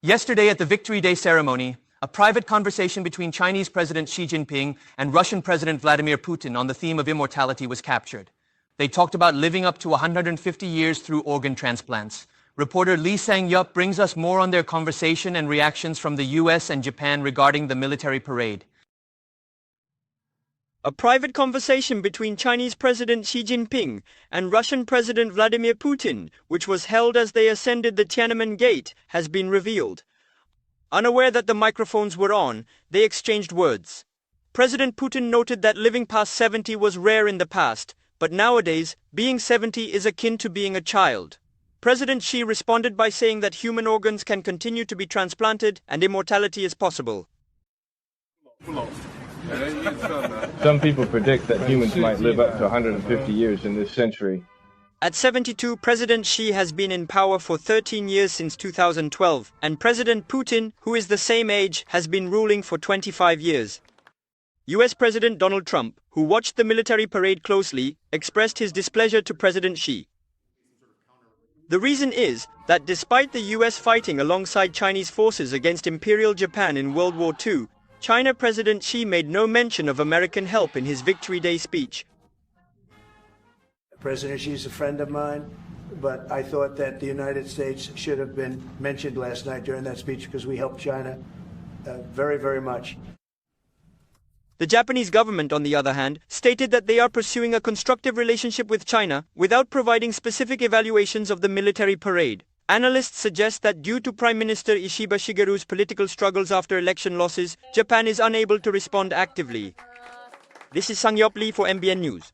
Yesterday at the Victory Day ceremony, a private conversation between Chinese President Xi Jinping and Russian President Vladimir Putin on the theme of immortality was captured. They talked about living up to 150 years through organ transplants. Reporter Lee Sang-yup brings us more on their conversation and reactions from the US and Japan regarding the military parade. A private conversation between Chinese President Xi Jinping and Russian President Vladimir Putin, which was held as they ascended the Tiananmen Gate, has been revealed. Unaware that the microphones were on, they exchanged words. President Putin noted that living past 70 was rare in the past, but nowadays, being 70 is akin to being a child. President Xi responded by saying that human organs can continue to be transplanted and immortality is possible. Some people predict that humans might live up to 150 years in this century. At 72, President Xi has been in power for 13 years since 2012, and President Putin, who is the same age, has been ruling for 25 years. US President Donald Trump, who watched the military parade closely, expressed his displeasure to President Xi. The reason is that despite the US fighting alongside Chinese forces against Imperial Japan in World War II, China President Xi made no mention of American help in his Victory Day speech. President Xi is a friend of mine, but I thought that the United States should have been mentioned last night during that speech because we helped China very, very much. The Japanese government, on the other hand, stated that they are pursuing a constructive relationship with China without providing specific evaluations of the military parade. Analysts suggest that due to Prime Minister Ishiba Shigeru's political struggles after election losses, Japan is unable to respond actively. This is Sang-yup Lee for MBN News.